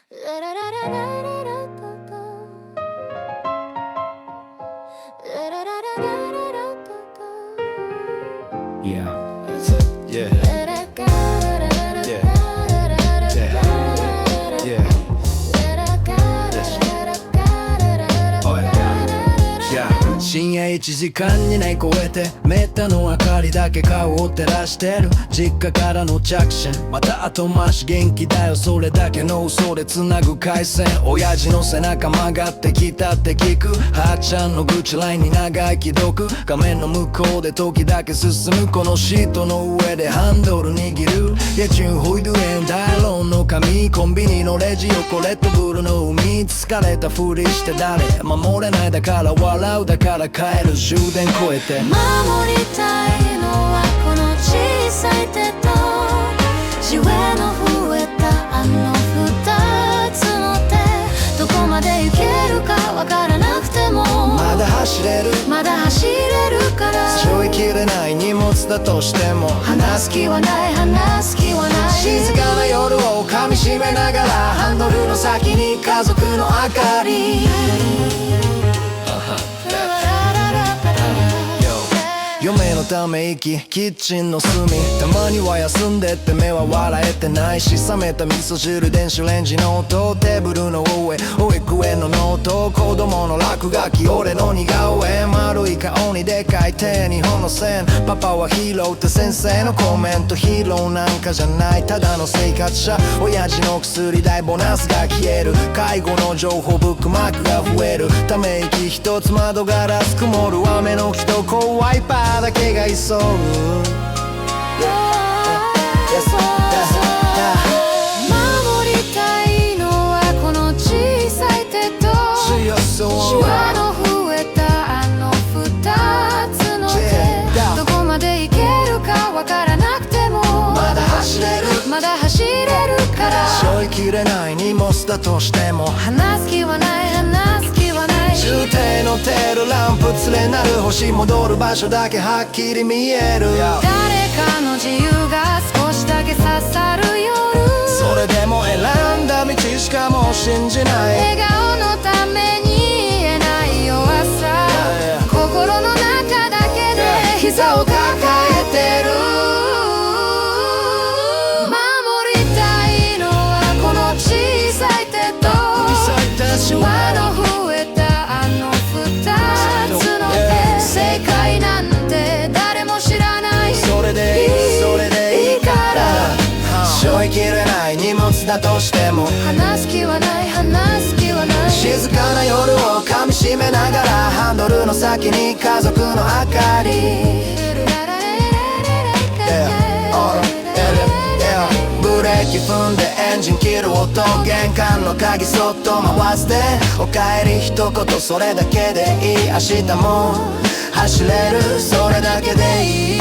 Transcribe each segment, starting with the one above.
Yeah. Yeah.深夜1時間に寝超えてめったの明かりだけ顔を照らしてる実家からの着信また後回し元気だよそれだけの嘘で繋ぐ回線親父の背中曲がってきたって聞くはっちゃんの愚痴ラインに長い既読画面の向こうで時だけ進むこのシートの上でハンドル握る家賃ホイドエンダイロンの紙コンビニのレジ横レッドブルの海疲れたふりして誰守れないだから笑うだから帰る終電超えて守りたいのはこの小さい手とシワの増えたあの二つの手どこまで行けるかわからなくてもまだ走れるから背負いきれない荷物だとしても話す気はない静かな夜を噛みしめながらハンドルの先に家族の明かり嫁のため息キッチンの隅たまには休んでって目は笑えてないし冷めた味噌汁電子レンジの音テーブルの上保育園のノート子供の落書き俺の似顔絵丸い顔にでかい手にほの線パパはヒーローって先生のコメントヒーローなんかじゃないただの生活者親父の薬代ボーナスが消える介護の情報ブックマークが増えるため息一つ窓ガラス曇る雨の日とワイパーだけがいそう守りたいのはこの小さい手とシワの増えたあの二つの手どこまで行けるかわからなくてもまだ走れるから背負いきれない荷物だとしても話す気はない重低のテールランプ連れなる星戻る場所だけはっきり見える誰かの自由が少しだけ刺さる夜それでも選んだ道しかもう信じない笑顔のために言えない弱さ心の中だけで膝を抱えてる守りたいのはこの小さい手とシワの増えたあの二つの手正解なんて誰も知らないそれでいいから背負いきれない荷物だとしても話す気はない静かな夜を噛みしめながらハンドルの先に家族の明かりブレーキ踏んでエンジン切る音玄関の鍵そっと回しておかえり一言それだけでいい明日も走れるそれだけでいい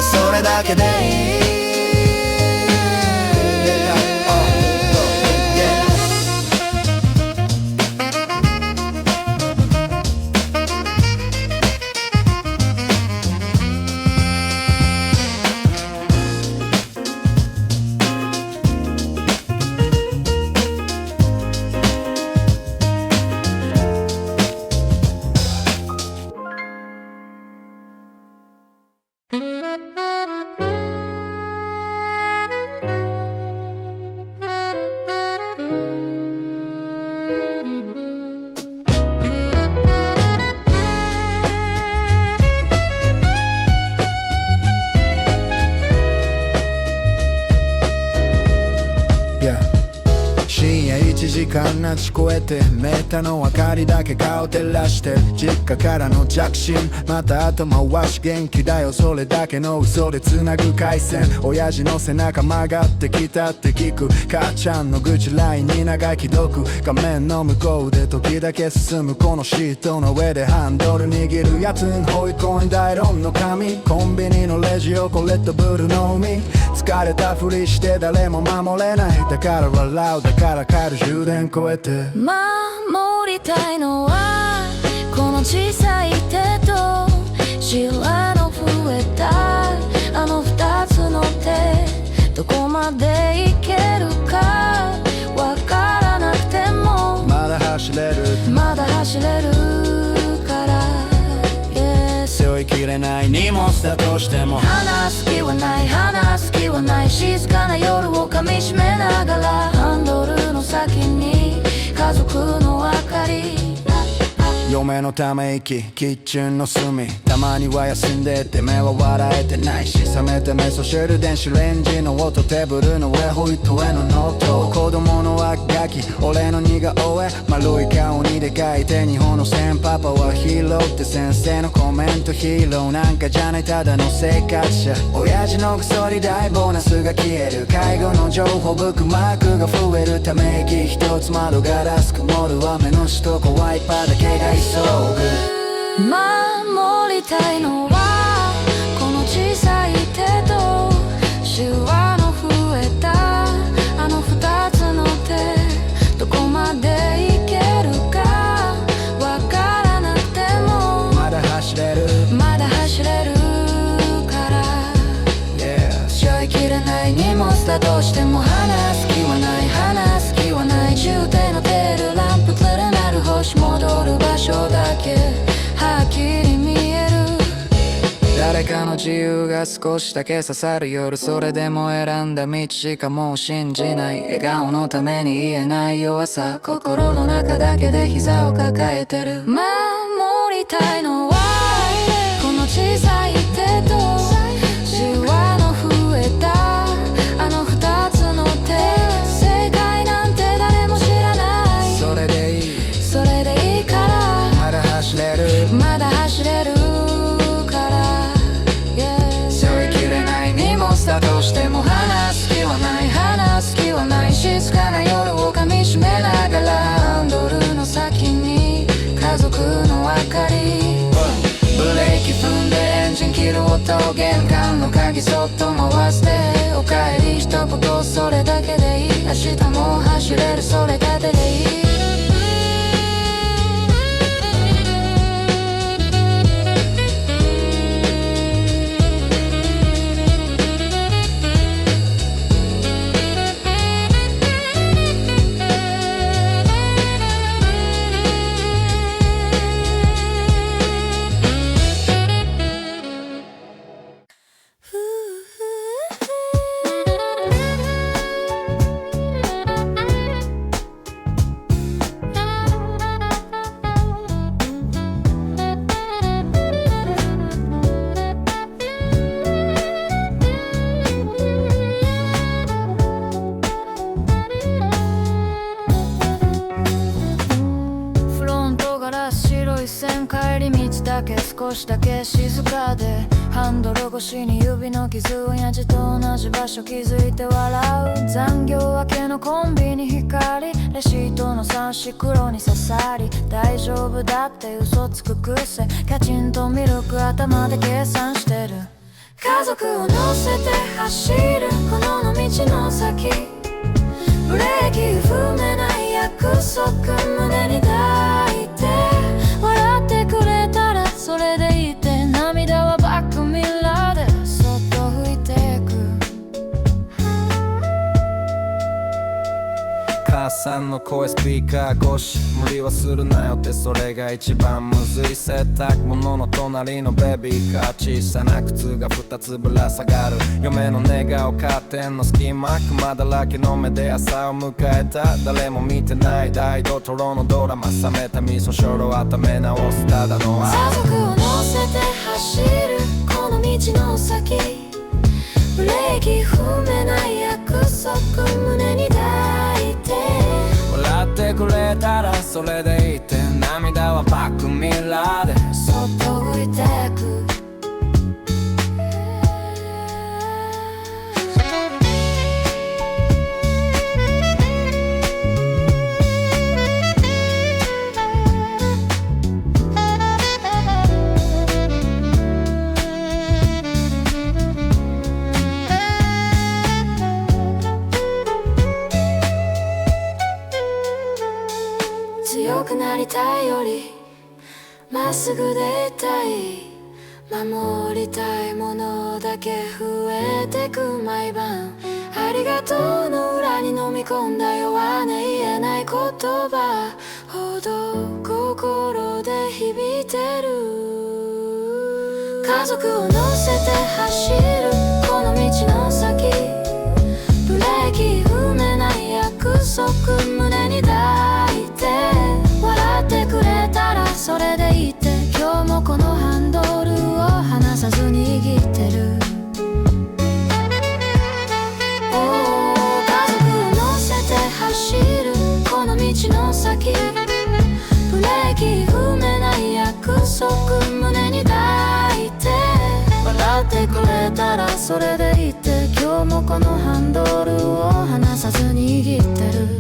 それだけでいい1時間なち超えてめったの明かりだけ顔照らして実家からの着信また後回し元気だよそれだけの嘘で繋ぐ回線親父の背中曲がってきたって聞く母ちゃんの愚痴ラインに長い既読画面の向こうで時だけ進むこのシートの上でハンドル握るやつんホイコインダイロンの紙コンビニのレジ横レッドブルの海疲れたふりして誰も守れないだから笑うだから帰る終電超えて守りたいのはこの小さい手とシワの増えたあの二つの手どこままで行けるかわからなくてもまだ走れるまだ走れるから、yeah、背負いきれない荷物だとしても話す気はない話す気はない、静かな夜を噛みしめながらハンドルの先に家族の明かり、嫁のため息キッチンの隅、たまには休んでて目は笑えてないし、冷めた味噌汁電子レンジの音、テーブルの上ホイットへのノート、子供の落書き俺の似顔絵、丸い顔にでかい手に本の線、パパはヒーローって先生のコメント、ヒーローなんかじゃないただの生活者、親父の薬代ボーナスが消える、介護の情報ブックマークが増える、ため息一つ窓ガラス曇る雨のしとこワイパーだけが守りたいのはこの小さい手とシワの増えたあの二つの手、どこまでいけるかわからなくてもまだ走れるまだ走れるから、yeah、背負いきれない荷物だとしても話す気はない話す気はない、充電のテールランプつれなる星戻る場所だけはっきり見える、誰かの自由が少しだけ刺さる夜、それでも選んだ道しかもう信じない、笑顔のために言えない弱さ、心の中だけで膝を抱えてる、守りたいのはこの小さい手とシワの増えたあの二つの手、正解なんて誰も知らない、それでいいそれでいいからまだ走れるまだ走れるから、yeah、背負いきれない荷物だとしても話す気はない話す気はない、静かな夜を噛みしめながらハンドルの先に家族の明かり、ブレーキ踏んでエンジン切る音、玄関の鍵そっと回しておかえり一言それだけでいい、明日も走れるそれだけでいい、帰り道だけ少しだけ静かで、ハンドル越しに指の傷、親父と同じ場所気づいて笑う、残業明けのコンビニ光、レシートの冊子黒に刺さり、大丈夫だって嘘つく癖、カチンとミルク頭で計算してる、家族を乗せて走るこの道の先、ブレーキ踏めない約束胸に抱いて、笑ってくれたらそれでいいって、涙はバックミラーでそっと拭いてく、母さんの声スピーカー越し、無理はするなよってそれが一番むずい、洗濯物の隣のベビーカー、小さな靴が2つぶら下がる、嫁の寝顔カーテンの隙間、クマだらけの目で朝を迎えた、誰も見てない大ドトロのドラマ、冷めた味噌汁を温め直すただの家族を乗せて走るこの道の先、ブレーキ踏めない約束胸に抱いて、笑ってくれたらそれでいいって、涙はバックミラーでそっと拭いてく、強くなりたいよりまっすぐでいたい、守りたいものだけ増えてく毎晩、ありがとうの裏に飲み込んだ弱音言えない言葉ほど心で響いてる。家族を乗せて走るこの道の先、ブレーキ踏めない約束胸に抱いて、笑ってくれたらそれでいいって、今日もこのハンドルを離さず握ってる。走るこの道の先、ブレーキ踏めない約束胸に抱いて、笑ってくれたらそれでいいって、今日もこのハンドルを離さず握ってる。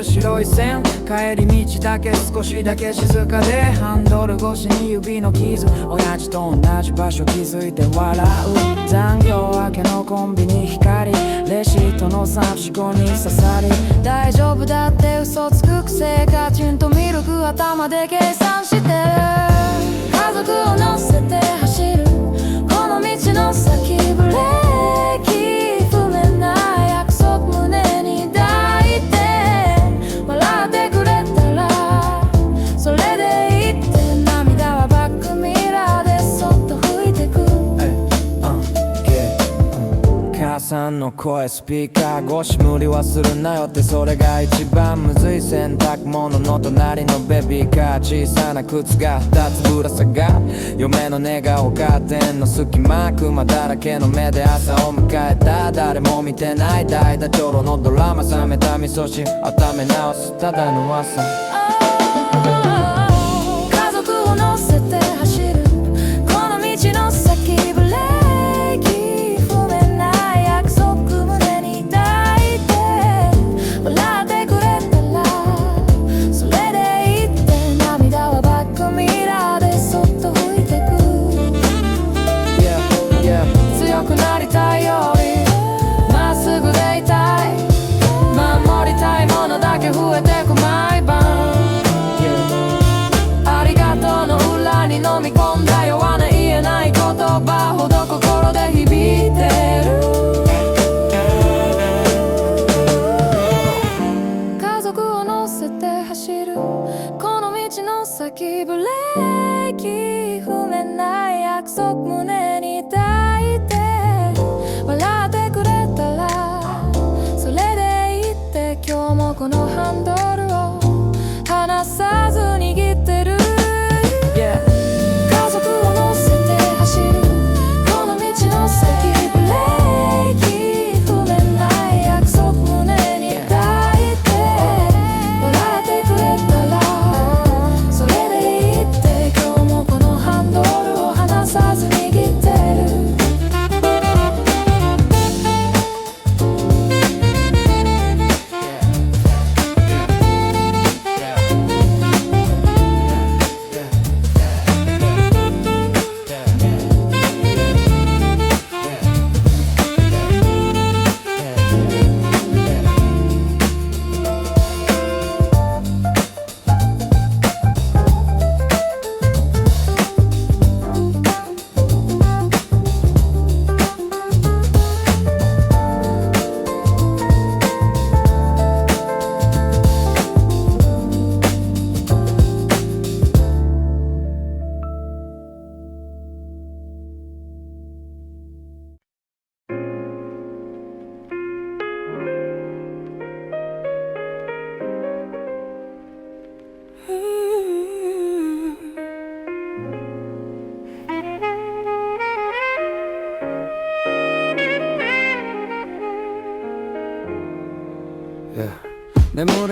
白い線帰り道だけ少しだけ静かで、ハンドル越しに指の傷、親父と同じ場所気づいて笑う。残業明けのコンビニ光、レシートの345に刺さり、大丈夫だって嘘つく癖がチンとミルク頭で計算してる。家族を乗せて走るこの道の先、ブレーキ踏めない約束胸に抱いて、笑ってくれたらそれでいいって、涙はバックミラーでそっと拭いてく。母さんの声スピーカー越し無理はするなよって、それが一番むずい。洗濯物の隣のベビーカー、小さな靴が2つぶら下がる。嫁の寝顔カーテンの隙間、クマだらけの目で朝を迎えた。誰も見てない大だちょろのドラマ、冷めた味噌汁温め直すただの朝。家族を乗せて走るこの道の先、ブレーキ踏めない約束胸に抱いて、笑ってくれたらそれでいいって、涙はバックミラーでそっと拭いてく。強くなりたいよりまっすぐでいたい、守りたいものだけ増えてく毎晩。ありがとうの裏に飲み込んだ弱音言えない言葉ほど心で響いてる。家族を乗せて走るこの道の先、ブレーキ踏めない約束胸に抱いて、笑ってくれたらそれでいいって、今日もこのハンドルを離さず握ってる。家族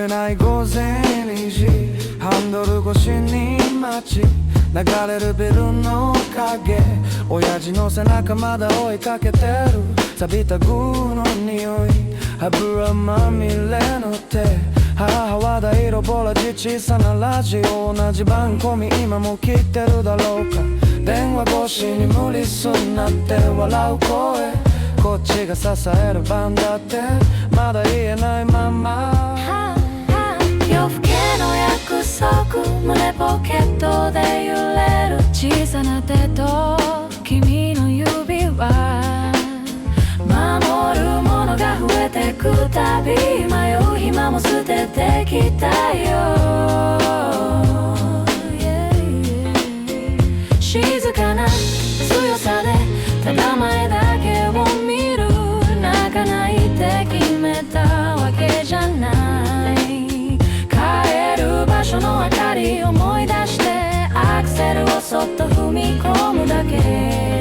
れない午前2時ハンドル越しに街流れるビルの影親父の背中まだ追いかけてる錆びたグーの匂い油まみれの手母は大色ボラジ小さなラジオ同じ番組今も聞いてるだろうか電話越しに無理すんなって笑う声こっちが支える番だってまだ言えないまま夜更けの約束胸ポケットで揺れる小さな手と君の指輪守るものが増えてくたび迷う暇も捨ててきたよ、静かな強さでただ前だけを見る泣かないって決めたわけじゃない帰る場所の明かり思い出してアクセルをそっと踏み込むだけ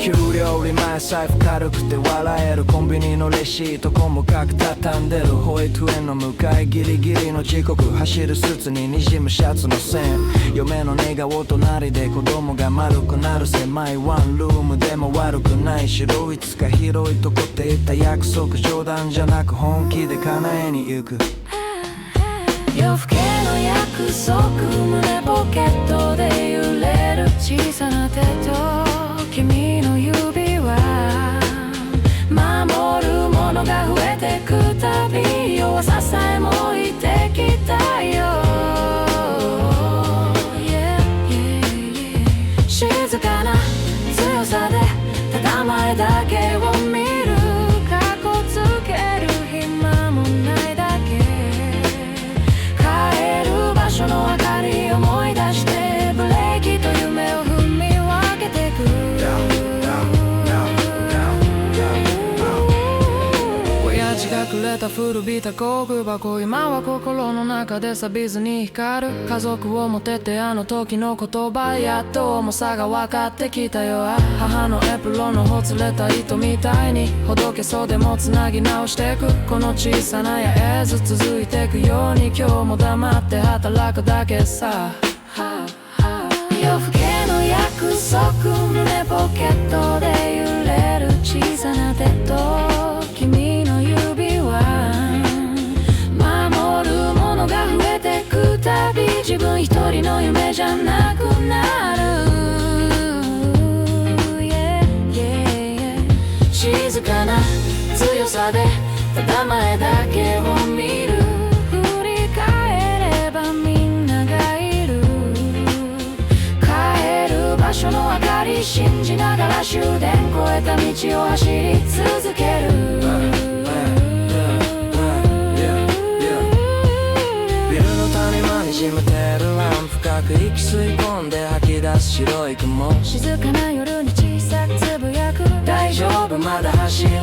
給料日前財布軽くて笑えるコンビニのレシート細かく畳んでる保育園の迎えギリギリの時刻走るスーツに滲むシャツの線嫁の寝顔隣で子供が丸くなる狭いワンルームでも悪くないしろいつか広いとこって言った約束冗談じゃなく本気で叶えに行く夜更けの約束胸ポケットで揺れる小さな手と君の指輪守るものが増えてくたび弱ささえもいてきたよ、静かな強さでただ前だけを見るかっこつける暇もないだけ帰る場所の明かり思い出してブレーキと夢を踏み分けてく親父がくれた古びた工具箱今は心の中で錆びずに光る家族を持ててあの時の言葉やっと重さが分かってきたよ母のエプロンのほつれた糸みたいにほどけそうでもつなぎ直してくこの小さな八重ず続いてくように今日も黙って働くだけさ夜更けの約束胸ポケットで揺れる小さな手と君の指輪守るものが増えてくたび自分一人の夢じゃなくなる、静かな強さでただ前だけを見る振り返ればみんながいる帰る場所の明かり信じながら終電越えた道を走り続けるビルの谷間にじめてるランプ深く息吸い込んで吐き出す白い雲静かな夜に小さくつぶやく大丈夫まだ走れる、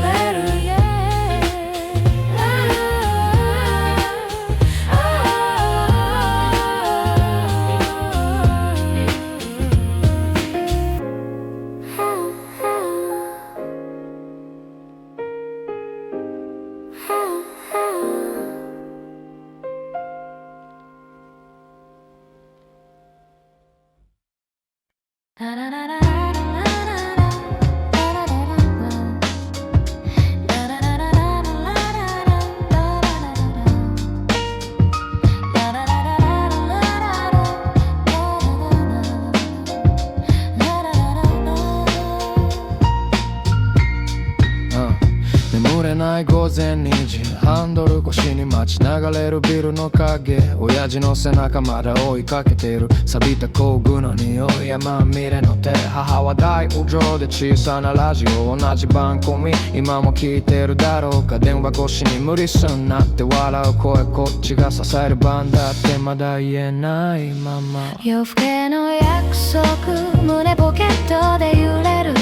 午前2時ハンドル越しに街流れるビルの影親父の背中まだ追いかけている錆びた工具の匂いやまみれの手母は大往生で小さなラジオ同じ番組今も聞いてるだろうか電話越しに無理すんなって笑う声こっちが支える番だってまだ言えないまま夜更けの約束胸ポケットで揺れる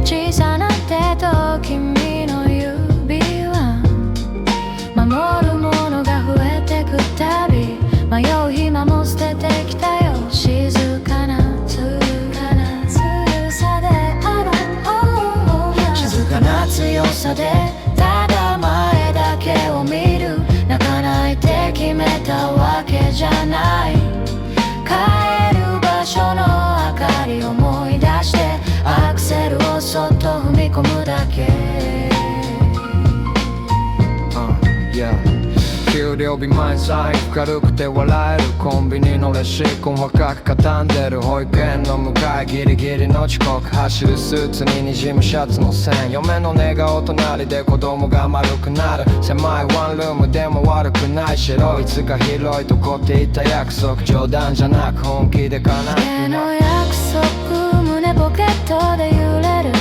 小さな手と君の指輪守るものが増えてくたび迷う暇も捨ててきたよ静かな強さで静かな強さでた込むだけ給料日前財布軽くて笑えるコンビニのレシート若く畳んでる保育園の迎えギリギリの遅刻走るスーツににじむシャツの線嫁の寝顔隣で子供が丸くなる狭いワンルームでも悪くないしろいつか広いとこって言った約束冗談じゃなく本気で叶家の約束胸ポケットで揺れる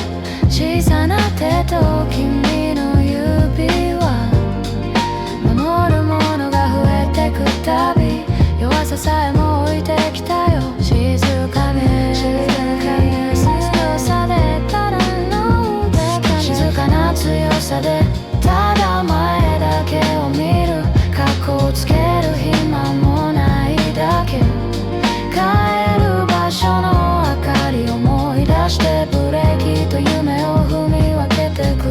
小さな手と君の指は守るものが増えてくたび弱ささえも置いてきたよ静かめ強さでただの静かな強さでただ前だけを見る格好つける暇もないだけ帰る場所の明かり思い出してブレーキと夢を踏み分けてく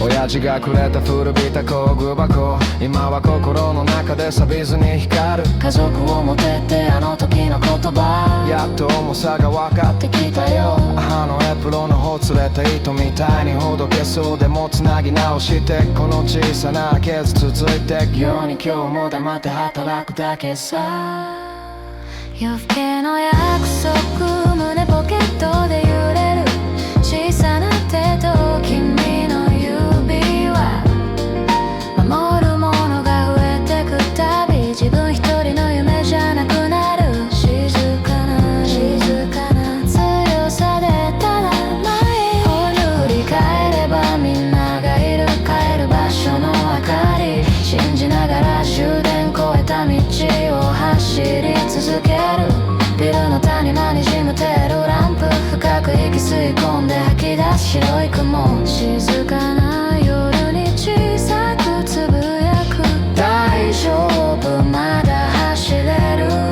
親父がくれた古びた工具箱今は心の中で錆びずに光る家族を持てってあの時の言葉やっと重さが分かってきたよ母のエプロンのほつれた糸みたいにほどけそうでもつなぎ直してこの小さな傷続いてくように今日も黙って働くだけさ夜更けの約束胸ポケットで揺れる小さな手と君の指は守るものが増えてくたび自分一人の夢じゃなくなる静かな強さでただ前を塗り替えればみんながいる帰る場所の明かり信じながら終電越えた道を走り続けるビルの谷間にじむテールランプ深く息吸い込んで吐き出す白い雲静かな夜に小さくつぶやく大丈夫まだ走れる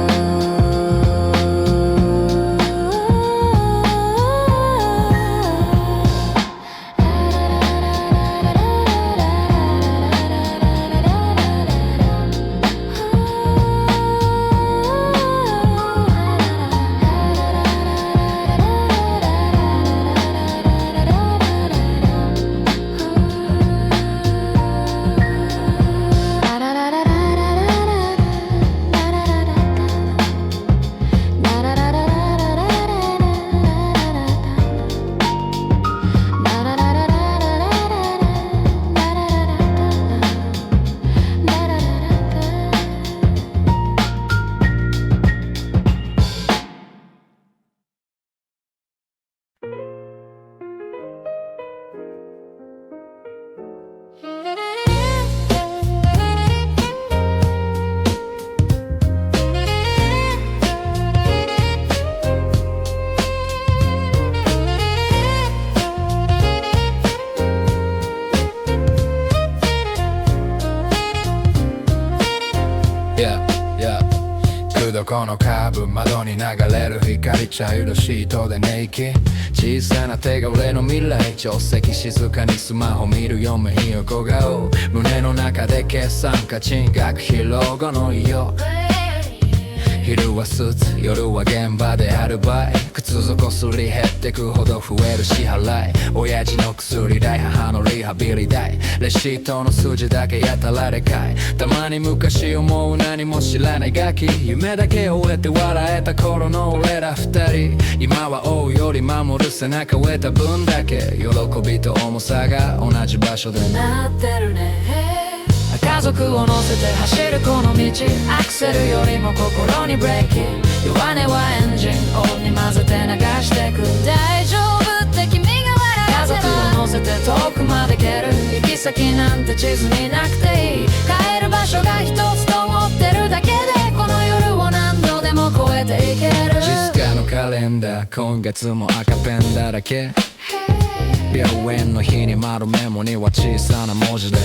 どこのカーブ窓に流れる光茶色シートで寝息小さな手が俺の未来定石静かにスマホ見る嫁ひよこ顔胸の中で決算か賃学費老後の意欲昼はスーツ夜は現場でアルバイ靴底すり減ってくほど増える支払い親父の薬代母のリハビリ代レシートの数字だけやたらでかいたまに昔思う何も知らないガキ夢だけ終えて笑えた頃の俺ら二人今は追うより守る背中を得た分だけ喜びと重さが同じ場所でなってるね家族を乗せて走るこの道アクセルよりも心にブレーキ弱音はエンジンオンに混ぜて流してく大丈夫って君が笑家族を乗せて遠くまで行ける行き先なんて地図になくていい帰る場所が一つと思ってるだけでこの夜を何度でも越えていける静かのカレンダー今月も赤ペンだらけ病院の日に丸メモには小さな文字で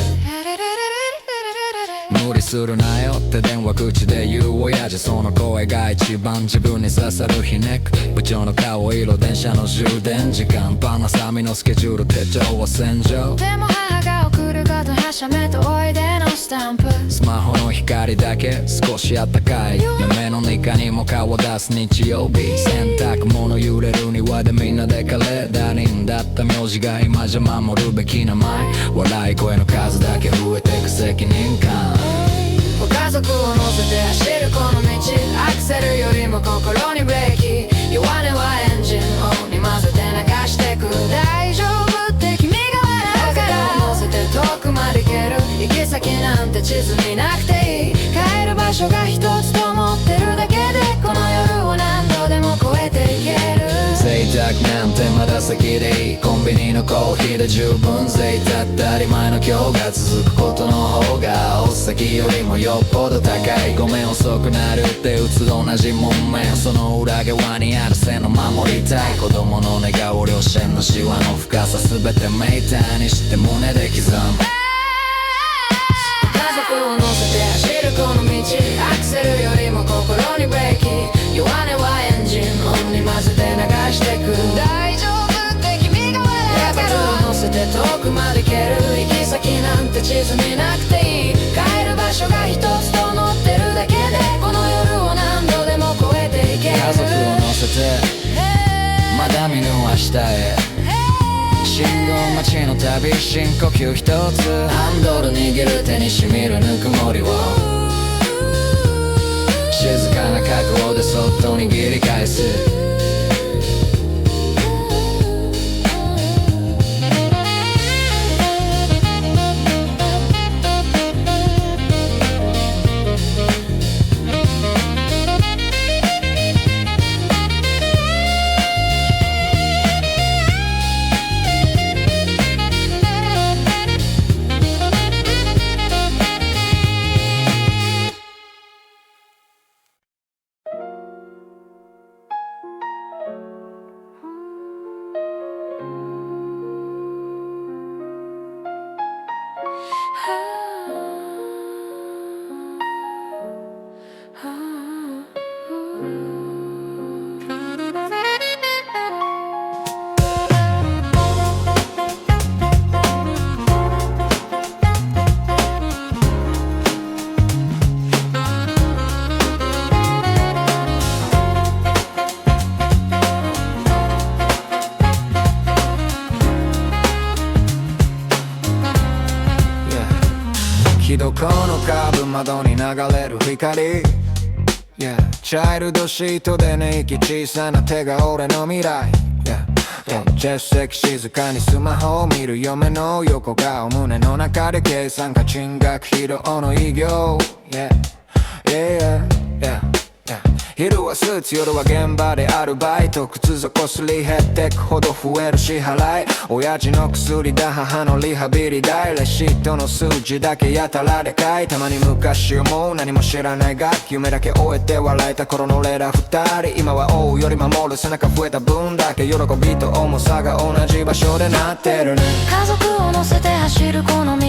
無理するなよって電話口で言う親父その声が一番自分に刺さるひねく部長の顔色電車の充電時間パナサミのスケジュール手帳は戦場でも母が送ることはしゃめとおいでのスタンプスマホの光光だけ少し暖かい夢の中にも顔を出す日曜日洗濯物揺れる庭でみんなでカレーダリンだった名字が今じゃ守るべき名前笑い声の数だけ増えてく責任感ご家族を乗せて走るこの道アクセルよりも心にブレーキ弱音はエンジン音に混ぜて流してく大丈夫って君が笑うから乗せて遠くまで行ける行き先なんて地図になくていい帰る場所が一つと思ってるだけでこの夜を何度でも越えていける贅沢なんてまだ先でいいコンビニのコーヒーで十分贅沢当たり前の今日が続くことの方がお先よりもよっぽど高いごめん遅くなるって打つ同じもんめんその裏側にある線を守りたい子供の願う両親のシワの深さ全てメーターにして胸で刻む家族を乗せて走るこの道アクセルよりも心にブレーキ弱音はエンジン音に混ぜて流してく大丈夫って君が笑うけど乗せて遠くまで行ける行き先なんて地図になくていい帰る場所が一つと思ってるだけでこの夜を何度でも越えていける家族を乗せてまだ見ぬ明日へ信号待ちの旅深呼吸一つハンドル握る手にしみるぬくもりを静かな覚悟でそっと握り返すひどこのカーブ窓に流れる光、チャイルドシートで寝息小さな手が俺の未来、助手席静かにスマホを見る嫁の横顔胸の中で計算か賃額費用の異業、昼はスーツ夜は現場でアルバイト靴底すり減ってくほど増える支払い親父の薬だ母のリハビリ代レシートの数字だけやたらでかいたまに昔思う何も知らないが夢だけ終えて笑えた頃の俺ら二人今は追うより守る背中増えた分だけ喜びと重さが同じ場所でなってるね家族を乗せて走るこの道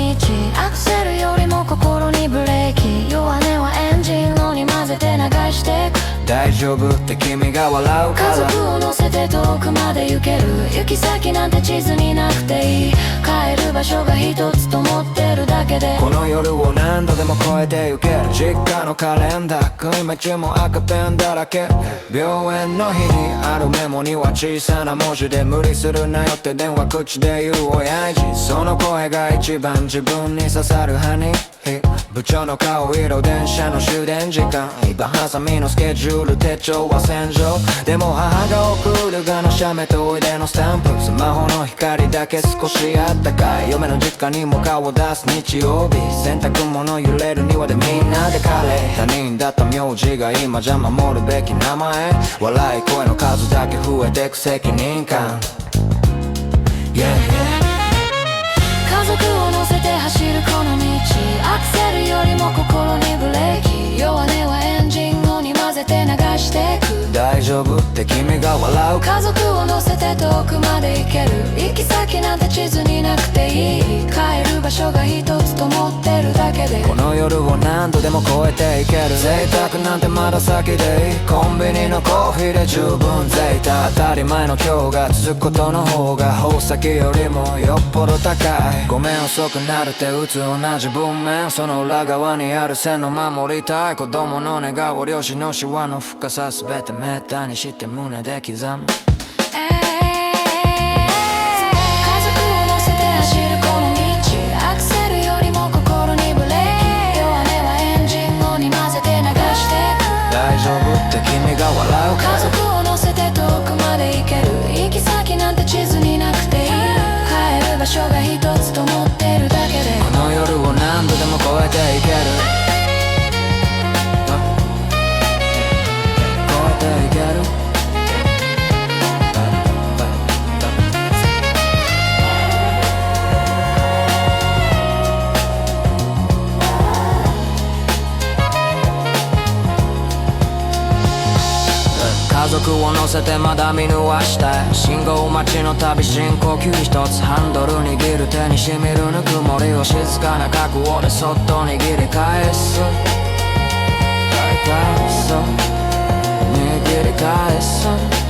アクセルよりも心にブレーキ弱音はエンジン音に混ぜて流してく大丈夫って君が笑うから家族を乗せて遠くまで行ける行き先なんて地図になくていい帰る場所が一つと思ってるだけでこの夜を何度でも越えてゆける実家のカレンダー組目中も赤ペンだらけ病院の日にあるメモには小さな文字で無理するなよって電話口で言う親父その声が一番自分に刺さるハニー部長の顔色電車の終電時間今ハサミのスケジュール手帳は戦場でも母が送るがの写メとおいでのスタンプスマホの光だけ少しあったかい嫁の実家にも顔を出す日曜日洗濯物揺れる庭でみんなでカレー他人だった名字が今じゃ守るべき名前笑い声の数だけ増えてく責任感、家族を乗せて走るこの道アクセルよりも心にブレーキ弱音はエンジン音に混ぜて流してく大丈夫ってって君が笑う家族を乗せて遠くまで行ける行き先なんて地図になくていい帰る場所が一つと思ってるだけでこの夜を何度でも越えていける贅沢なんてまだ先でいいコンビニのコーヒーで十分贅沢当たり前の今日が続くことの方が宝石よりもよっぽど高いごめん遅くなるって打つ同じ文面その裏側にある線を守りたい子供の願を両親の手話の深さ全てめったにして胸で刻む家族を乗せて走るこの道アクセルよりも心にブレーキ弱音はエンジン音に混ぜて流して大丈夫って君が笑う家族を乗せて遠くまで行ける行き先なんて地図になくていい帰る場所が一つと思ってるだけでこの夜を何度でも越えていける越えていける家族を乗せてまだ見逃したい信号待ちの旅深呼吸一つハンドル握る手にしみるぬくもりを静かな覚悟でそっと握り返す握り返す